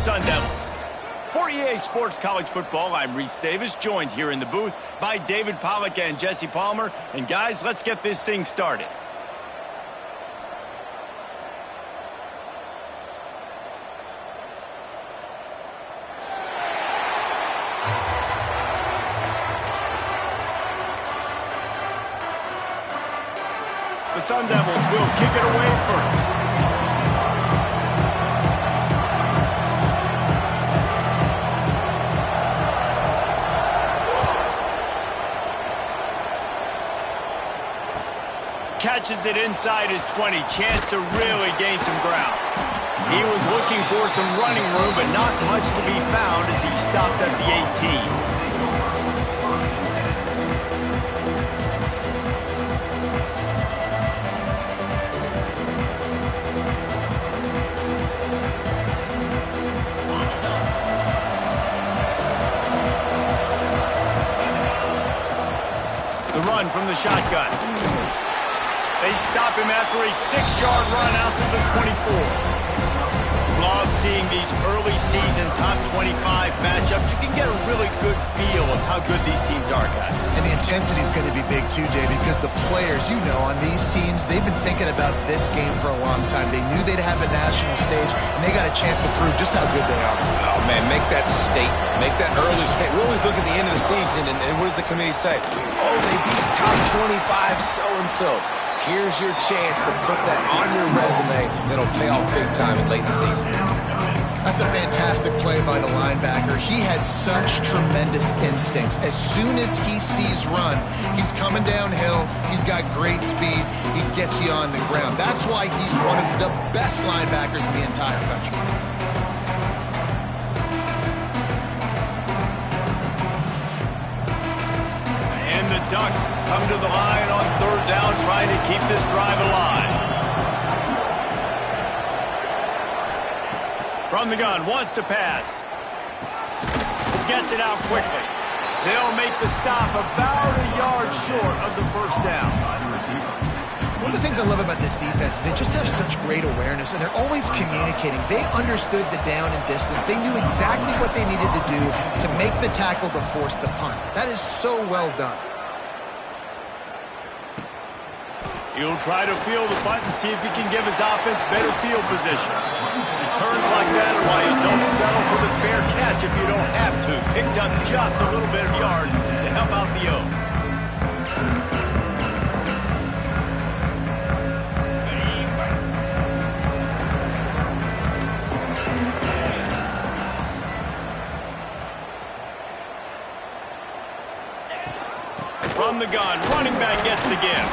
Sun Devils. For EA Sports College Football, I'm Reese Davis, joined here in the booth by David Pollack and Jesse Palmer. And guys, let's get this thing started. The Sun Devils will kick it away first. Catches it inside his 20. Chance to really gain some ground. He was looking for some running room, but not much to be found as he stopped at the 18. The run from the shotgun. They stop him after a 6-yard run out to the 24. Love seeing these early season top 25 matchups. You can get a really good feel of how good these teams are, guys. And the intensity is going to be big too, David, because the players, you know, on these teams, they've been thinking about this game for a long time. They knew they'd have a national stage, and they got a chance to prove just how good they are. Oh, man, make that statement. Make that early statement. We always look at the end of the season, and what does the committee say? Oh, they beat top 25 so-and-so. Here's your chance to put that on your resume that'll pay off big time in late in the season. That's a fantastic play by the linebacker. He has such tremendous instincts. As soon as he sees run, he's coming downhill. He's got great speed. He gets you on the ground. That's why he's one of the best linebackers in the entire country. And the Ducks come to the line on third down, trying to keep this drive alive. From the gun, wants to pass. Gets it out quickly. They'll make the stop about a yard short of the first down. One of the things I love about this defense is they just have such great awareness, and they're always communicating. They understood the down and distance. They knew exactly what they needed to do to make the tackle to force the punt. That is so well done. He'll try to feel the punt and see if he can give his offense better field position. Returns like that are why you don't settle for the fair catch if you don't have to. Picks up just a little bit of yards to help out the O. From the gun, running back gets the give.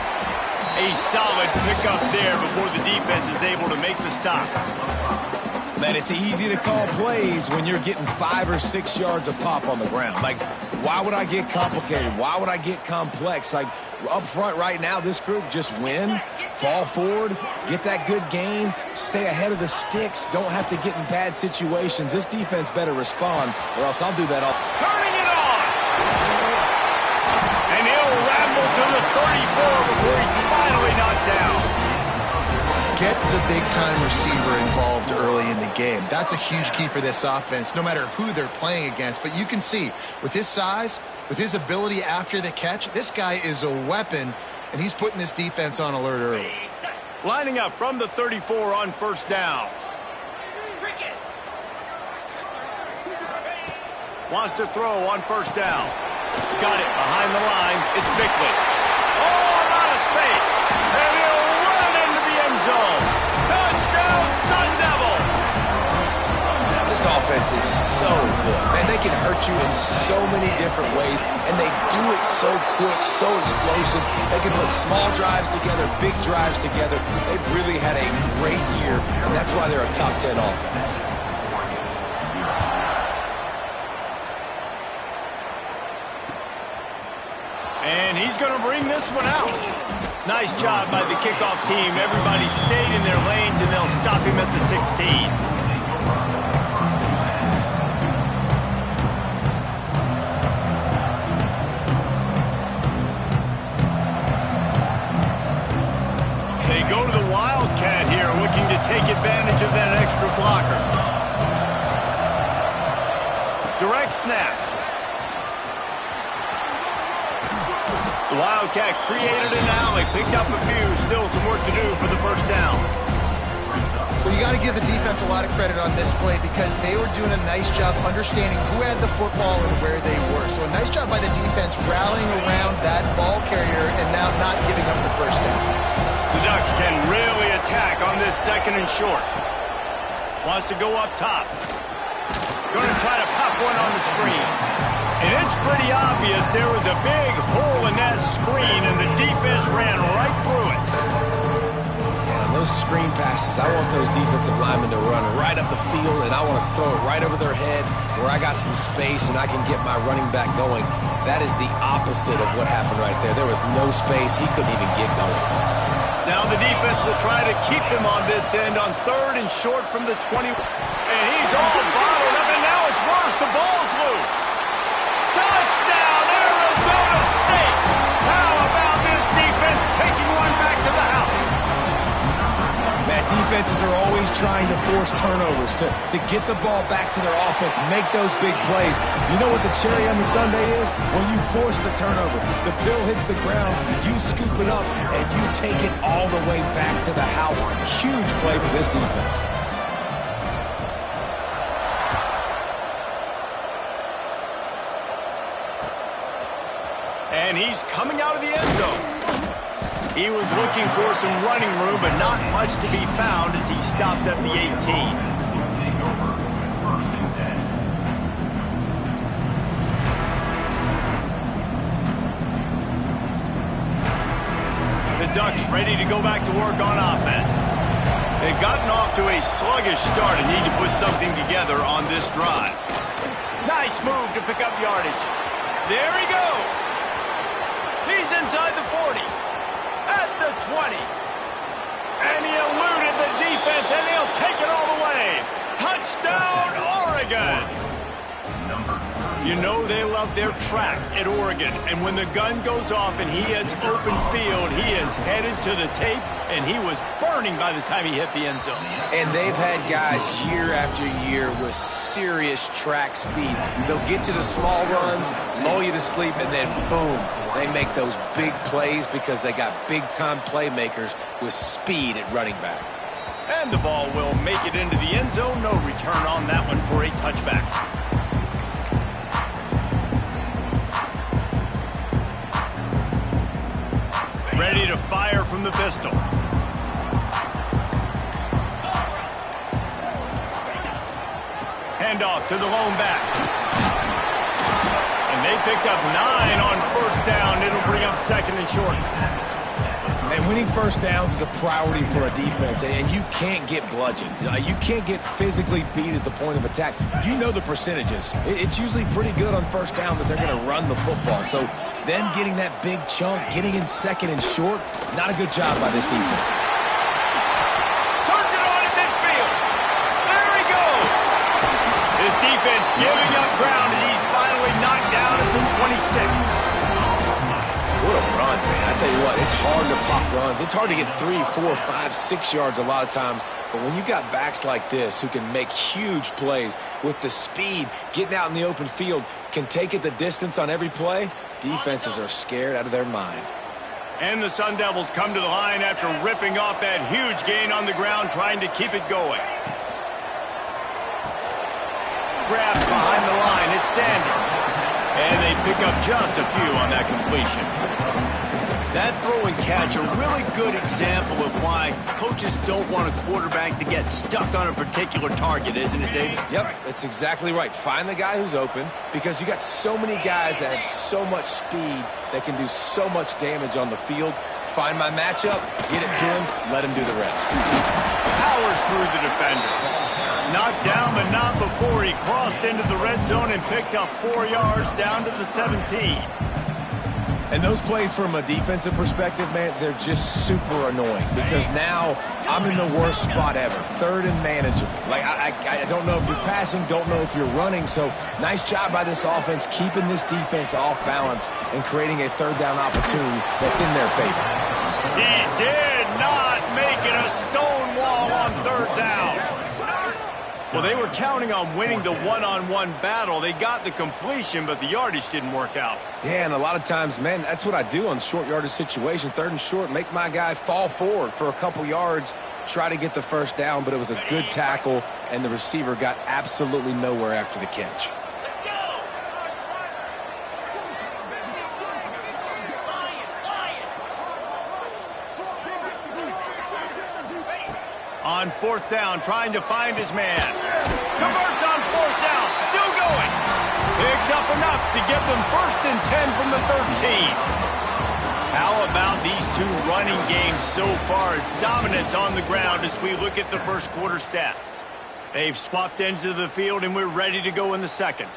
A solid pickup there before the defense is able to make the stop. Man, it's easy to call plays when you're getting 5 or 6 yards of pop on the ground. Like, why would I get complicated? Why would I get complex? Like, up front right now, this group just win, fall forward, get that good gain, stay ahead of the sticks, don't have to get in bad situations. This defense better respond, or else I'll do that all. Turning it on! And he'll ramble to the 34 before he's finally knocked down. Get the big-time receiver involved early in the game. That's a huge key for this offense, no matter who they're playing against. But you can see, with his size, with his ability after the catch, this guy is a weapon, and he's putting this defense on alert early. Lining up from the 34 on first down. Wants to throw on first down. Got it behind the line. It's Bickley. Oh, out of space. And he'll run into the end zone. Touchdown, Sun Devils. This offense is so good. Man, they can hurt you in so many different ways, and they do it so quick, so explosive. They can put small drives together, big drives together. They've really had a great year, and that's why they're a top 10 offense. And he's going to bring this one out. Nice job by the kickoff team. Everybody stayed in their lanes, and they'll stop him at the 16. They go to the Wildcat here, looking to take advantage of that extra blocker. quarterback snap. The Wildcat created an alley, picked up a few, still some work to do for the first down. Well, you got to give the defense a lot of credit on this play because they were doing a nice job understanding who had the football and where they were. So a nice job by the defense rallying around that ball carrier and now not giving up the first down. The Ducks can really attack on this second and short. Wants to go up top. Going to try to pop one on the screen. And it's pretty obvious there was a big hole in that screen, and the defense ran right through it. Yeah, on those screen passes, I want those defensive linemen to run right up the field, and I want to throw it right over their head where I got some space and I can get my running back going. That is the opposite of what happened right there. There was no space. He couldn't even get going. Now the defense will try to keep them on this end on third and short from the 20. And he's all bottled up, and now it's worse. The ball's loose. Touchdown, Arizona State! How about this defense taking one back to the house? Man, defenses are always trying to force turnovers, to get the ball back to their offense, make those big plays. You know what the cherry on the sundae is? When you force the turnover, the pill hits the ground, you scoop it up, and you take it all the way back to the house. Huge play for this defense. And he's coming out of the end zone. He was looking for some running room, but not much to be found as he stopped at the 18. The Ducks ready to go back to work on offense. They've gotten off to a sluggish start and need to put something together on this drive. Nice move to pick up yardage. There he goes. He's inside the 40, at the 20, and he eluded the defense, and he'll take it all the way. Touchdown, Oregon! You know they love their track at Oregon, and when the gun goes off and he hits open field, he is headed to the tape, and he was burning by the time he hit the end zone. And they've had guys year after year with serious track speed. They'll get you the small runs, lull you to sleep, and then boom, they make those big plays because they got big-time playmakers with speed at running back. And the ball will make it into the end zone. No return on that one for a touchback. Ready to fire from the pistol. Handoff to the lone back. And they picked up 9 on first down. It'll bring up second and short. And winning first downs is a priority for a defense, and you can't get bludgeoned. You can't get physically beat at the point of attack. You know the percentages. It's usually pretty good on first down that they're going to run the football. So them getting that big chunk, getting in second and short, not a good job by this defense. Turns it on in midfield. There he goes. This defense giving up ground as he's finally knocked down at the 26. What a run, man. I tell you what, it's hard to pop runs. It's hard to get 3, 4, 5, 6 yards a lot of times. But when you got backs like this who can make huge plays with the speed, getting out in the open field, can take it the distance on every play, defenses are scared out of their mind. And the Sun Devils come to the line after ripping off that huge gain on the ground, trying to keep it going. Grabbed behind the line, it's Sanders. And they pick up just a few on that completion. That throw and catch, a really good example of why coaches don't want a quarterback to get stuck on a particular target, isn't it, David? Yep, that's exactly right. Find the guy who's open, because you got so many guys that have so much speed that can do so much damage on the field. Find my matchup, get it to him, let him do the rest. Powers through the defender. Knocked down, but not before he crossed into the red zone and picked up 4 yards down to the 17. And those plays from a defensive perspective, man, they're just super annoying because now I'm in the worst spot ever, third and manageable. Like, I don't know if you're passing, don't know if you're running, so nice job by this offense keeping this defense off balance and creating a third down opportunity that's in their favor. He did not make it a stone wall on third down. Well, they were counting on winning the one-on-one battle. They got the completion, but the yardage didn't work out. Yeah, and a lot of times, man, that's what I do on short yardage situation. 3rd and short, make my guy fall forward for a couple yards, try to get the first down, but it was a good tackle, and the receiver got absolutely nowhere after the catch. On 4th down, trying to find his man. Converts on 4th down, still going. Picks up enough to get them 1st and 10 from the 13. How about these two running games so far? Dominance on the ground as we look at the first quarter stats. They've swapped ends of the field, and we're ready to go in the second.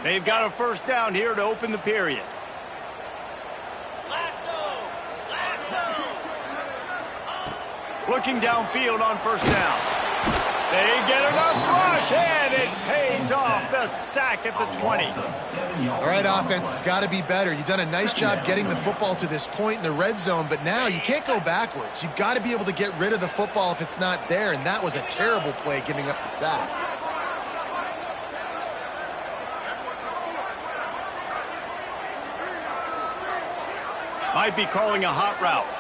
They've got a 1st down here to open the period. Looking downfield on 1st down. They get enough rush, and it pays off. The sack at the 20. All right, offense, it's got to be better. You've done a nice job getting the football to this point in the red zone, but now you can't go backwards. You've got to be able to get rid of the football if it's not there, and that was a terrible play giving up the sack. Might be calling a hot route.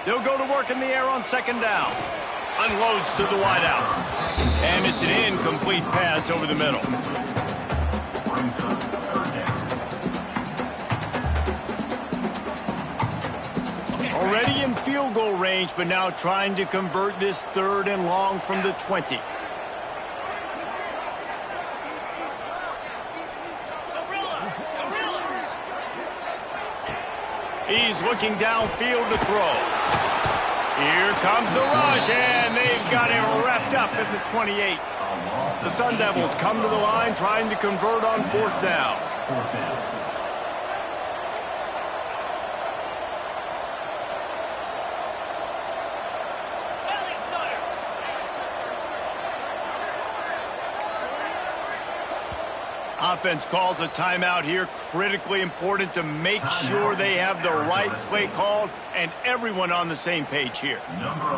They'll go to work in the air on 2nd down. Unloads to the wideout. And it's an incomplete pass over the middle. Already in field goal range, but now trying to convert this 3rd and long from the 20. He's looking downfield to throw. Here comes the rush, and they've got him wrapped up at the 28. The Sun Devils come to the line trying to convert on 4th down. Offense calls a timeout here. Critically important to make sure they have the right play called and everyone on the same page here.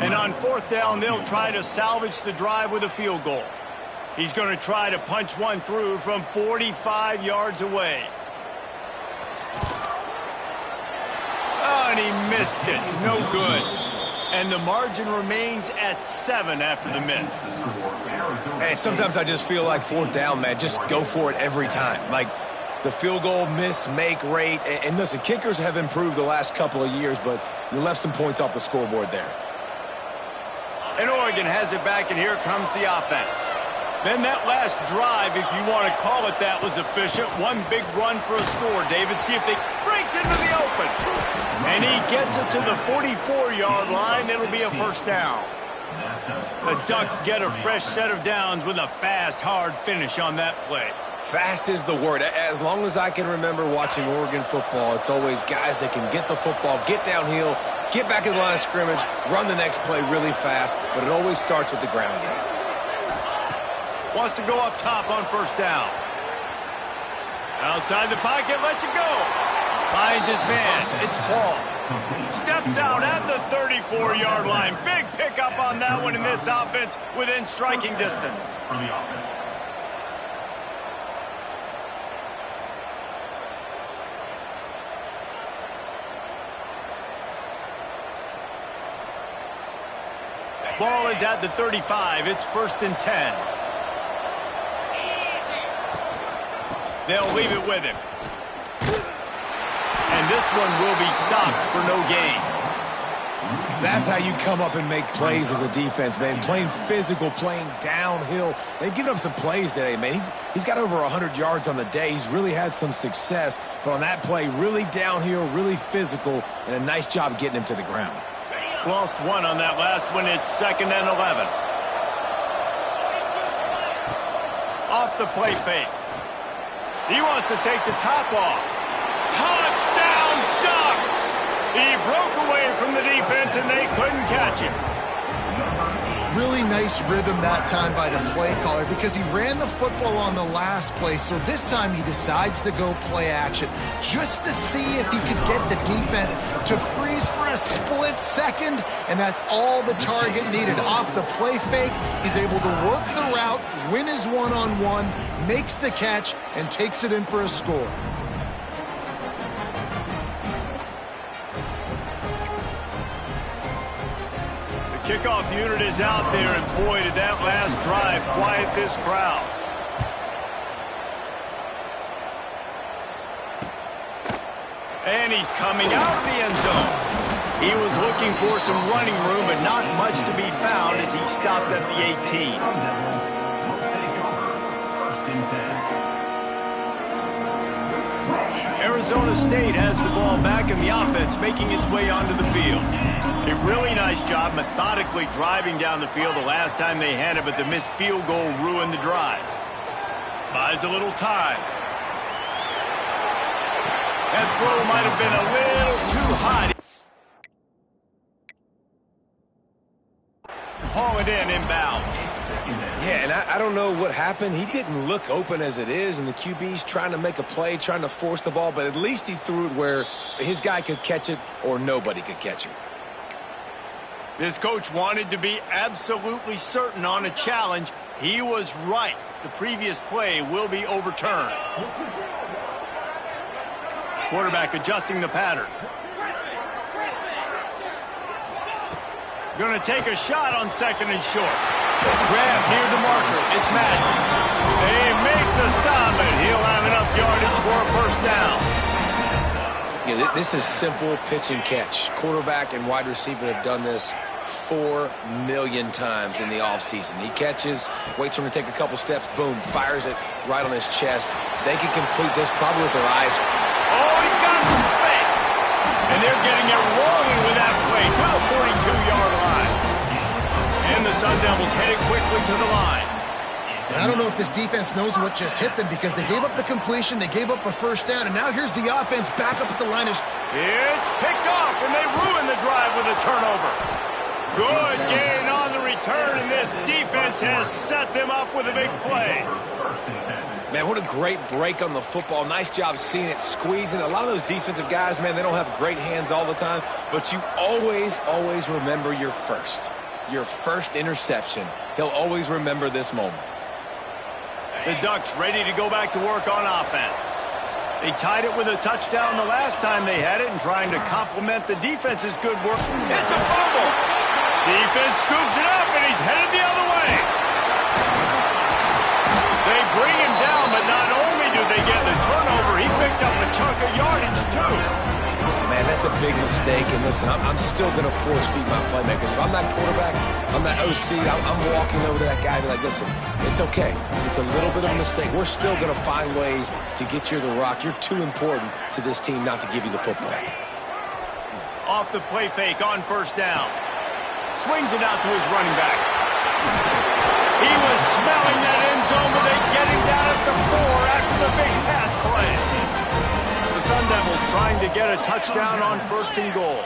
And on 4th down, they'll try to salvage the drive with a field goal. He's going to try to punch one through from 45 yards away. Oh, and he missed it. No good. And the margin remains at 7 after the miss. Hey, sometimes I just feel like 4th down, man, just go for it every time. Like the field goal miss-make rate. And listen, kickers have improved the last couple of years, but you left some points off the scoreboard there. And Oregon has it back, and here comes the offense. Then that last drive, if you want to call it that, was efficient. One big run for a score. David, see if they breaks into the open. And he gets it to the 44-yard line. It'll be a 1st down. The Ducks get a fresh set of downs with a fast, hard finish on that play. Fast is the word. As long as I can remember watching Oregon football, it's always guys that can get the football, get downhill, get back in the line of scrimmage, run the next play really fast, but it always starts with the ground game. Wants to go up top on 1st down. Outside the pocket, lets it go. Finds his man. It's Paul. Steps out at the 34-yard line. Big pickup on that one in this offense within striking distance. Ball is at the 35. It's 1st and 10. They'll leave it with him. And this one will be stopped for no gain. That's how you come up and make plays as a defense, man. Playing physical, playing downhill. They've given up some plays today, man. He's got over 100 yards on the day. He's really had some success. But on that play, really downhill, really physical, and a nice job getting him to the ground. Lost one on that last one. It's 2nd and 11. Off the play fake. He wants to take the top off. Touchdown, Ducks! He broke away from the defense, and they couldn't catch him. Really nice rhythm that time by the play caller because he ran the football on the last play, so this time he decides to go play action just to see if he could get the defense to freeze for a split second, and that's all the target needed. Off the play fake, he's able to work the route, win his one-on-one, makes the catch, and takes it in for a score. Kickoff unit is out there, and boy, did that last drive quiet this crowd. And he's coming out of the end zone. He was looking for some running room, but not much to be found as he stopped at the 18. Arizona State has the ball back in the offense, making its way onto the field. A really nice job methodically driving down the field the last time they had it, but the missed field goal ruined the drive. Buys a little time. That throw might have been a little too high. Haul it in inbound. Yeah, and I don't know what happened. He didn't look open as it is, and the QB's trying to make a play, trying to force the ball, but at least he threw it where his guy could catch it or nobody could catch it. This coach wanted to be absolutely certain on a challenge. He was right. The previous play will be overturned. Quarterback adjusting the pattern. Going to take a shot on second and short. Grab near the marker. It's Madden. They make the stop, and he'll have enough yardage for a first down. Yeah, this is simple pitch and catch. Quarterback and wide receiver have done this 4 million times in the offseason. He catches, waits for him to take a couple steps, boom, fires it right on his chest. They can complete this probably with their eyes. Oh, he's got some space. And they're getting it rolling with that play to the 42-yard line. And the Sun Devils headed quickly to the line. And I don't know if this defense knows what just hit them because they gave up the completion, they gave up a first down, and now here's the offense back up at the line. It's picked off, and they ruin the drive with a turnover. Good gain on the return, and this defense has set them up with a big play. Man, what a great break on the football. Nice job seeing it, squeezing. A lot of those defensive guys, man, they don't have great hands all the time, but you always remember your first interception. He'll always remember this moment. The Ducks ready to go back to work on offense. They tied it with a touchdown the last time they had it, and trying to complement the defense's good work. It's a fumble. Defense scoops it up, and he's headed the other way. They bring him down, but not only do they get the turnover, he picked up a chunk of yardage, too. Man, that's a big mistake. And listen, I'm still going to force feed my playmakers. If I'm that quarterback, I'm that OC, I'm walking over to that guy and be like, listen, it's okay. It's a little bit of a mistake. We're still going to find ways to get you the rock. You're too important to this team not to give you the football. Off the play fake on first down. Swings it out to his running back. He was smelling that end zone, but they get him down at the 4 after the big pass play. The Sun Devils trying to get a touchdown on first and goal.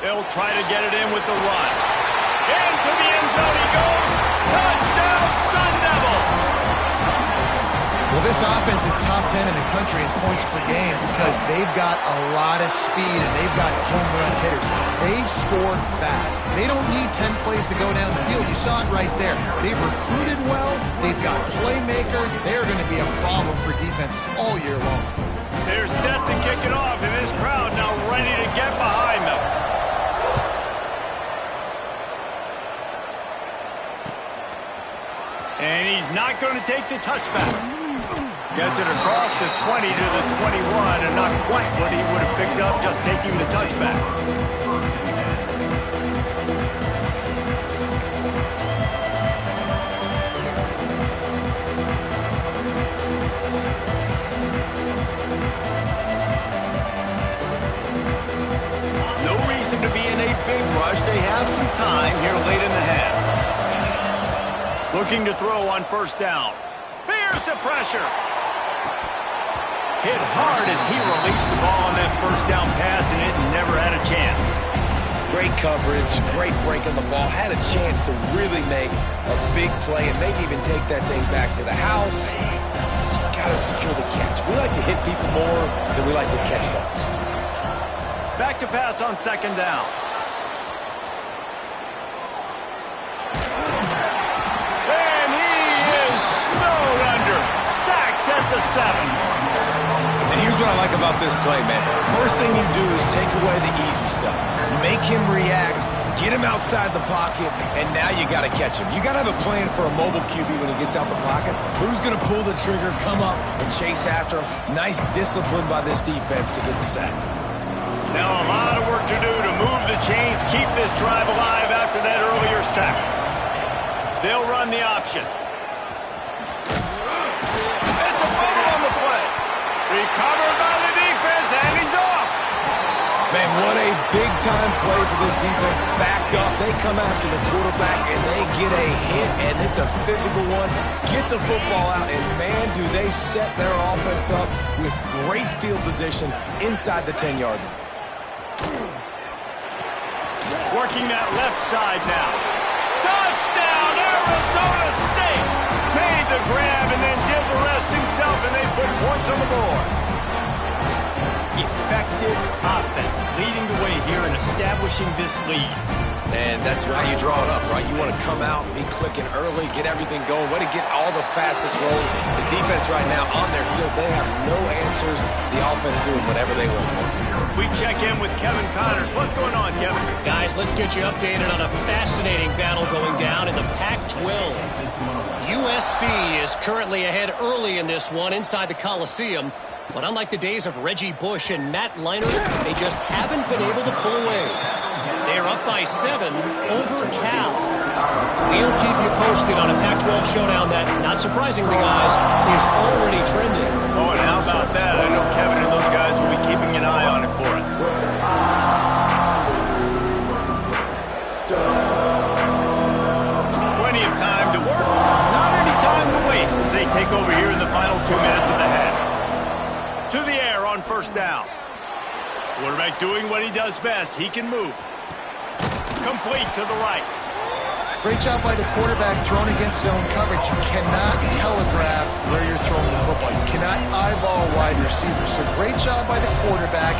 They'll try to get it in with the run. Into the end zone he goes. Touchdown, Sun Devils! Well, this offense is top 10 in the country in points per game because they've got a lot of speed and they've got home run hitters. They score fast. They don't need 10 plays to go down the field. You saw it right there. They've recruited well. They've got playmakers. They're going to be a problem for defenses all year long. They're set to kick it off, and this crowd now ready to get behind them. And he's not going to take the touchback. Gets it across the 20 to the 21, and not quite what he would have picked up just taking the touchback. No reason to be in a big rush. They have some time here late in the half. Looking to throw on first down. Here's the pressure. Hit hard as he released the ball on that first down pass, and it never had a chance. Great coverage, great break on the ball. Had a chance to really make a big play and maybe even take that thing back to the house. But you got to secure the catch. We like to hit people more than we like to catch balls. Back to pass on second down. And he is snowed under. Sacked at the 7. And here's what I like about this play, man. First thing you do is take away the easy stuff. Make him react, get him outside the pocket, and now you got to catch him. You got to have a plan for a mobile QB when he gets out the pocket. Who's going to pull the trigger, come up, and chase after him? Nice discipline by this defense to get the sack. Now a lot of work to do to move the chains, keep this drive alive after that earlier sack. They'll run the option. It's a fumble on the play. Recovered by the defense, and he's off. Man, what a big-time play for this defense. Backed up, they come after the quarterback, and they get a hit, and it's a physical one. Get the football out, and man, do they set their offense up with great field position inside the 10-yard line. Working that left side now. Touchdown, Arizona State! Made the grab and then did the rest himself, and they put points on the board. Effective offense, leading the way here and establishing this lead. And that's how you draw it up, right? You want to come out, be clicking early, get everything going, way to get all the facets rolling. The defense right now on their heels, they have no answers. The offense doing whatever they want. We check in with Kevin Connors. What's going on, Kevin? Guys, let's get you updated on a fascinating battle going down in the Pac-12. USC is currently ahead early in this one inside the Coliseum. But unlike the days of Reggie Bush and Matt Leinart, they just haven't been able to pull away. They are up by 7 over Cal. We'll keep you posted on a Pac-12 showdown that, not surprisingly, guys, is already trending. Oh, and how about that? I know Kevin and those guys will be keeping an eye on it for us. Plenty of time to work, not any time to waste as they take over here in the final 2 minutes of the half. To the air on first down. Quarterback doing what he does best. He can move. Complete to the right. Great job by the quarterback thrown against zone coverage. You cannot telegraph where you're throwing the football. You cannot eyeball wide receiver. So great job by the quarterback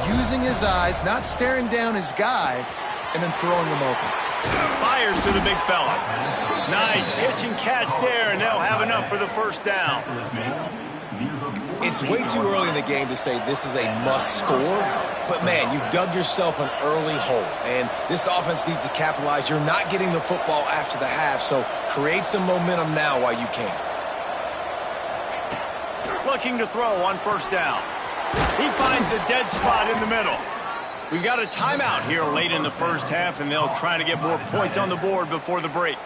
using his eyes, not staring down his guy, and then throwing him open. Fires to the big fella. Nice pitch and catch there, and they'll have enough for the first down. It's way too early in the game to say this is a must score, but man, you've dug yourself an early hole, and this offense needs to capitalize. You're not getting the football after the half, so create some momentum now while you can. Looking to throw on first down. He finds a dead spot in the middle. We've got a timeout here late in the first half, and they'll try to get more points on the board before the break.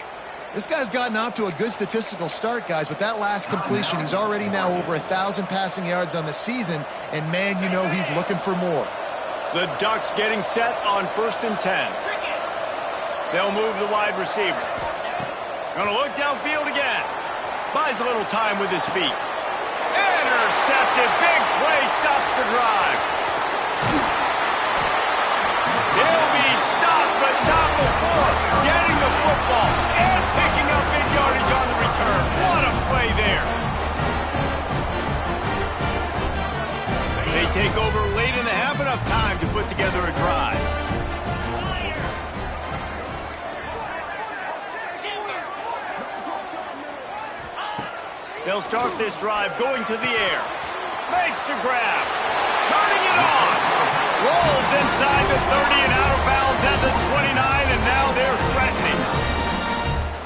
This guy's gotten off to a good statistical start, guys. With that last completion, he's already now over 1,000 passing yards on the season, and man, you know he's looking for more. The Ducks getting set on 1st and 10. They'll move the wide receiver. Gonna look downfield again. Buys a little time with his feet. Intercepted. Big play stops the drive. He'll be stopped, but not before getting the football and picking up big yardage on the return. What a play there. They take over late in the half, enough time to put together a drive. They'll start this drive going to the air. Makes the grab. Turning it on. Rolls inside the 30 and out of bounds at the 29, and now they're threatening.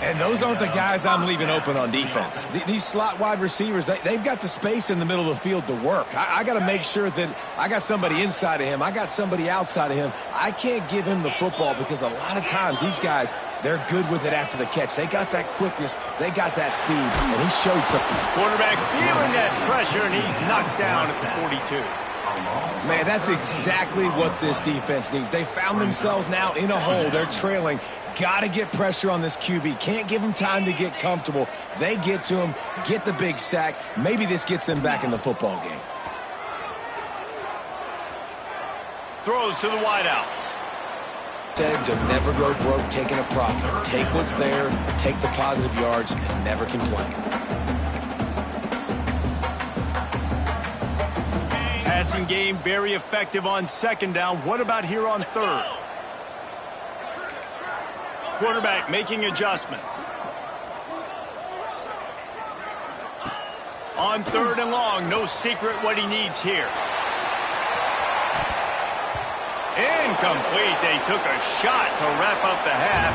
And those aren't the guys I'm leaving open on defense. These slot wide receivers, they've got the space in the middle of the field to work. I got to make sure that I got somebody inside of him. I got somebody outside of him. I can't give him the football because a lot of times these guys, they're good with it after the catch. They got that quickness. They got that speed, and he showed something. Quarterback feeling that pressure, and he's knocked down at the 42. Man, that's exactly what this defense needs. They found themselves now in a hole. They're trailing. Got to get pressure on this QB. Can't give him time to get comfortable. They get to him, get the big sack. Maybe this gets them back in the football game. throws to the wideout. Said you'll never go broke taking a profit. Take what's there, take the positive yards, and never complain. Passing game very effective on second down. What about here on third? Quarterback making adjustments. On third and long, no secret what he needs here. Incomplete. They took a shot to wrap up the half.